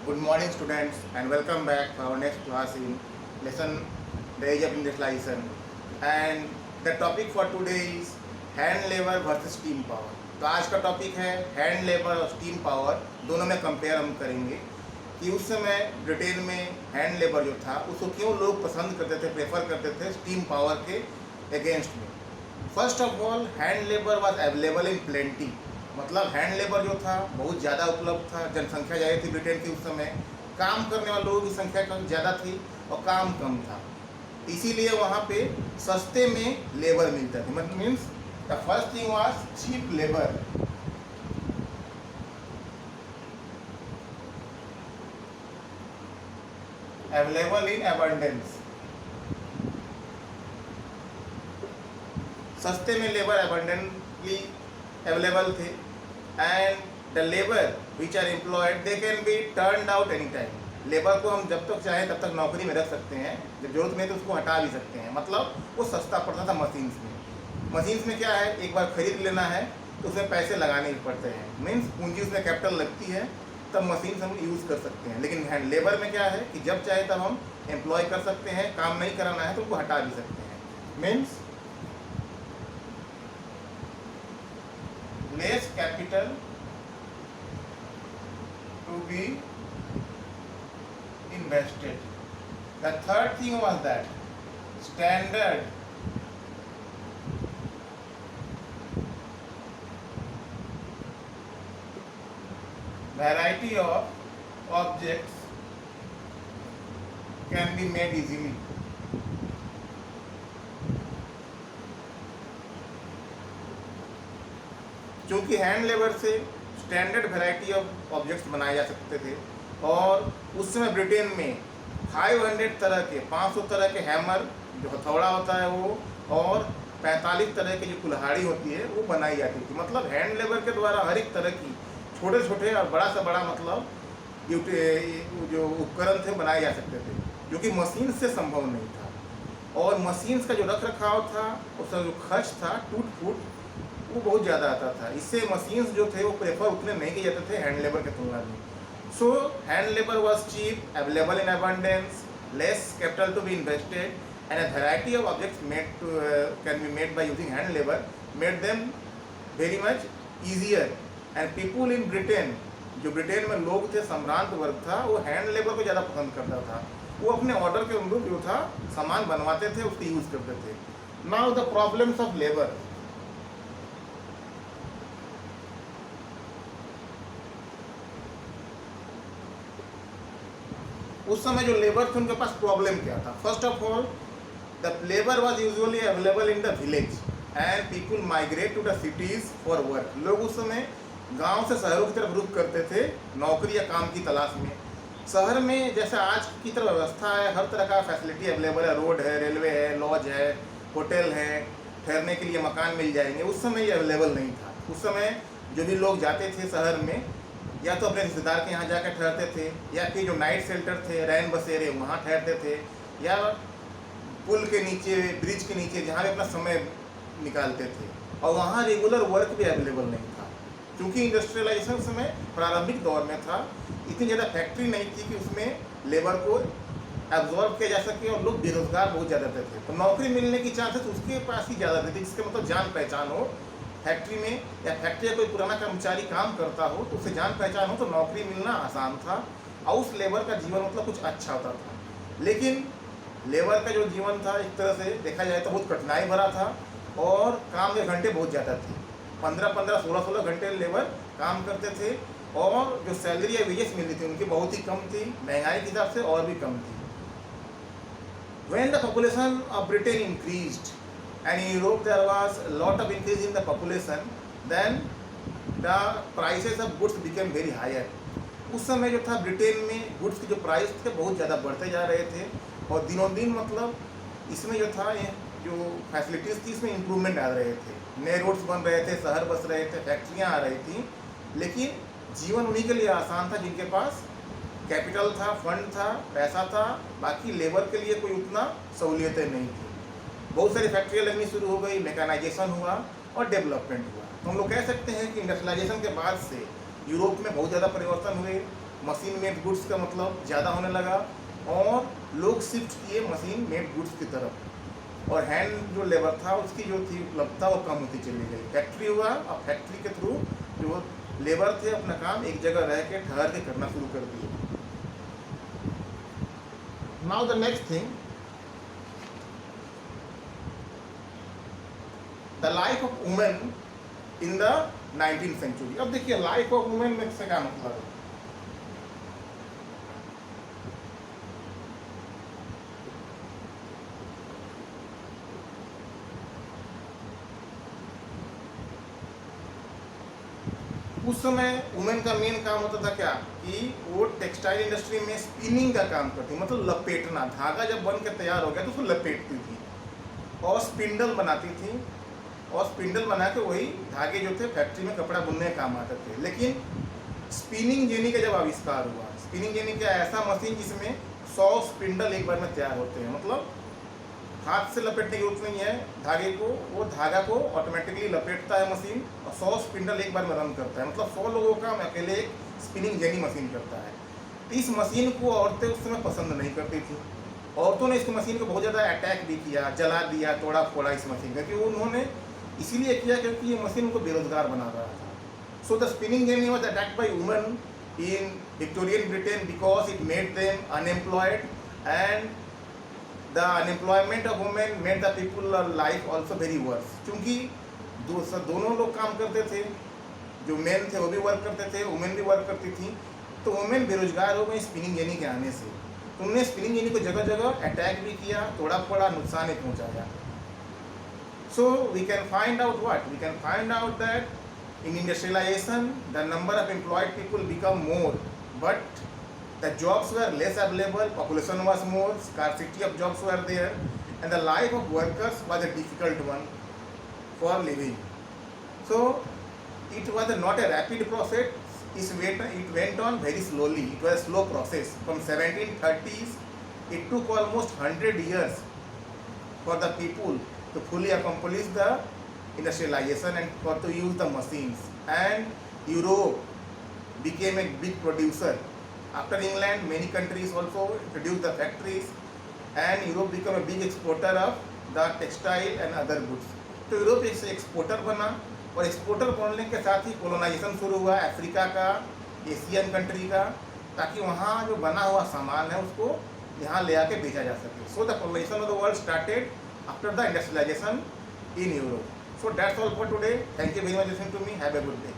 Good morning, students, and welcome back for our next class in lesson The Age of Industrialization. And the topic for today is hand labor versus steam power. तो आज का topic है hand labour और steam power, दोनों में compare हम करेंगे कि उस समय ब्रिटेन में हैंड लेबर जो था उसको क्यों लोग पसंद करते थे, प्रेफर करते थे स्टीम पावर के अगेंस्ट में। First of all, hand labour was available in plenty, मतलब हैंड लेबर जो था बहुत ज़्यादा उपलब्ध था। जनसंख्या ज़्यादा थी ब्रिटेन की उस समय, काम करने वाले लोगों की संख्या कम ज़्यादा थी और काम कम था, इसीलिए वहाँ पे सस्ते में लेबर मिलता था। मतलब means the first thing was cheap labour. Available in abundance, सस्ते में लेबर अबंडेंटली अवेलेबल थे। And the labour which are employed they can be turned out any time. Labour को हम जब तक चाहे तब तक नौकरी में रख सकते हैं, जब जरूरत नहीं तो उसको हटा भी सकते हैं। मतलब वो सस्ता पड़ता था मशीन्स में। मशीन्स में क्या है, एक बार खरीद लेना है तो उसमें पैसे लगाने ही पड़ते हैं, मीन्स पूंजी उसमें कैपिटल लगती है, तब मशीन्स हम यूज़ कर सकते हैं। लेकिन हैंड लेबर में क्या है कि जब चाहे तब हम एम्प्लॉय कर सकते हैं, काम नहीं कराना है तो उनको हटा भी सकते हैं। Means less capital to be invested. The third thing was that standard variety of objects can be made easily. क्योंकि हैंड लेबर से स्टैंडर्ड वैरायटी ऑफ ऑब्जेक्ट्स बनाए जा सकते थे, और उस समय ब्रिटेन में 500 तरह के 500 तरह के हैमर, जो हथौड़ा होता है वो, और 45 तरह की जो कुल्हाड़ी होती है वो बनाई जाती थी। मतलब हैंड लेबर के द्वारा हर एक तरह की छोटे छोटे और बड़ा से बड़ा मतलब जो उपकरण थे बनाए जा सकते थे, जो कि मशीन से संभव नहीं था। और मशीन्स का जो रख रखाव था, उसका जो खर्च था, टूट फूट, वो बहुत ज़्यादा आता था। इससे मशीन्स जो थे वो प्रेफर उतने नहीं किए जाते थे हैंड लेबर के तुलना में। So hand labour was cheap, available in abundance, less capital to be invested, and a variety of objects can be made by using hand labour made them very much easier. And people in Britain, जो Britain में लोग थे, सम्रांत वर्ग था, वो hand labour को ज़्यादा पसंद करता था। वो अपने ऑर्डर के अनुरूप जो था सामान बनवाते थे, उसको यूज़ करते थे। Now the problems of labour. उस समय जो लेबर थे उनके पास प्रॉब्लम क्या था? First of all, the labour was usually available in the village and people migrate to the cities for work. लोग उस समय गांव से शहरों की तरफ रुख करते थे नौकरी या काम की तलाश में। शहर में जैसे आज की तरह व्यवस्था है, हर तरह का फैसिलिटी अवेलेबल है, रोड है, रेलवे है, लॉज है, होटल है, ठहरने के लिए मकान मिल जाएंगे। उस समय ये अवेलेबल नहीं था। उस समय जो भी लोग जाते थे शहर में, या तो अपने रिश्तेदार के यहाँ जाकर ठहरते थे, या फिर जो नाइट शेल्टर थे, रैन बसेरे, वहाँ ठहरते थे, या पुल के नीचे, ब्रिज के नीचे, जहाँ भी अपना समय निकालते थे। और वहाँ रेगुलर वर्क भी अवेलेबल नहीं था, क्योंकि इंडस्ट्रियलाइजेशन उस समय प्रारंभिक दौर में था। इतनी ज़्यादा फैक्ट्री नहीं थी कि उसमें लेबर को एब्जॉर्ब किया जा सके, और लोग बेरोजगार बहुत ज़्यादा थे। तो नौकरी मिलने की चांसेस उसके पास ही ज़्यादा थे, जिसके मतलब जान पहचान हो फैक्ट्री में, या फैक्ट्री का कोई पुराना कर्मचारी काम करता हो तो उससे जान पहचान हो तो नौकरी मिलना आसान था, और उस लेबर का जीवन मतलब कुछ अच्छा होता था। लेकिन लेबर का जो जीवन था एक तरह से देखा जाए तो बहुत कठिनाई भरा था, और काम के घंटे बहुत ज़्यादा थे। 15-15, 16-16 घंटे लेबर काम करते थे, और जो सैलरी या वेजेस मिलती थी उनकी बहुत ही कम थी, महंगाई के हिसाब से और भी कम थी। When the population of Britain increased, and in Europe there was a lot of increase in the population, then the prices of goods became very higher. उस समय जो था ब्रिटेन में गुड्स के जो प्राइस थे बहुत ज़्यादा बढ़ते जा रहे थे, और दिनों दिन मतलब इसमें जो था जो फैसिलिटीज़ थी इसमें इम्प्रूवमेंट आ रहे थे। नए रोड्स बन रहे थे, शहर बस रहे थे, फैक्ट्रियाँ आ रही थी। लेकिन जीवन उन्हीं के लिए आसान था जिनके पास कैपिटल था, फंड था, पैसा था। बाकी लेबर के लिए कोई उतना सहूलियतें नहीं थी। बहुत सारी फैक्ट्रियाँ लगनी शुरू हो गई, मैकेनाइजेशन हुआ और डेवलपमेंट हुआ। तो हम लोग कह सकते हैं कि इंडस्ट्रियलाइजेशन के बाद से यूरोप में बहुत ज़्यादा परिवर्तन हुए, मशीन मेड गुड्स का मतलब ज़्यादा होने लगा और लोग शिफ्ट किए मशीन मेड गुड्स की तरफ, और हैंड जो लेबर था उसकी जो थी उपलब्धता वो कम होती चली गई। फैक्ट्री हुआ और फैक्ट्री के थ्रू जो लेबर थे अपना काम एक जगह रह के ठहर के करना शुरू कर दिए। Now the next thing, the life of women in the 19th century. अब देखिए लाइफ ऑफ वुमेन में से क्या मतलब है। उस समय वुमेन का मेन काम होता था क्या कि वो टेक्सटाइल इंडस्ट्री में स्पिनिंग का काम करती, मतलब लपेटना। धागा जब बन के तैयार हो गया तो उसको लपेटती थी और स्पिंडल बनाती थी, और स्पिंडल बना के वही धागे जो थे फैक्ट्री में कपड़ा बुनने का काम आते थे। लेकिन स्पिनिंग जेनी का जब आविष्कार हुआ, स्पिनिंग जेनी क्या ऐसा मशीन जिसमें 100 स्पिंडल एक बार में तैयार होते हैं, मतलब हाथ से लपेटने की जरूरत नहीं है धागे को, वो धागा को ऑटोमेटिकली लपेटता है मशीन और 100 स्पिंडल एक बार में रन करता है, मतलब 100 लोगों का अकेले एक स्पिनिंग जेनी मशीन करता है। तो इस मशीन को औरतें उस समय पसंद नहीं करती थी। औरतों ने इस मशीन को बहुत ज़्यादा अटैक भी किया, जला दिया, तोड़ा फोड़ा इस मशीन का, क्योंकि उन्होंने इसीलिए किया क्योंकि ये मशीन उनको बेरोजगार बना रहा था। So the spinning jenny was attacked by women in Victorian Britain because it made them unemployed, and the unemployment of women made the people life also very worse. क्योंकि दोनों लोग काम करते थे, जो मेन थे वो भी वर्क करते थे, वुमेन भी वर्क करती थी, तो वुमेन बेरोजगार हो गई स्पिनिंग जेनी के आने से। तो उन्होंने स्पिनिंग जेनी को जगह जगह अटैक भी किया, तोड़ा फोड़ा, नुकसान ही पहुँचाया। So we can find out what? We can find out that in industrialization the number of employed people become more, but the jobs were less available, population was more, scarcity of jobs were there, and the life of workers was a difficult one for living. So it was not a rapid process, it went on very slowly. It was a slow process. From 1730s it took almost 100 years for the people to fully accomplish the industrialization and for to use the machines. And Europe became a big producer. After England, many countries also introduced the factories, and Europe became a big exporter of the textile and other goods. तो Europe एक exporter बना, और exporter बनने के साथ ही colonisation शुरू हुआ Africa का, एशियन कंट्री का, ताकि वहाँ जो बना हुआ सामान है उसको यहाँ ले आके बेचा जा सके. So the colonization of the world started after the industrialization in Europe. So that's all for today. Thank you very much for listening to me. Have a good day.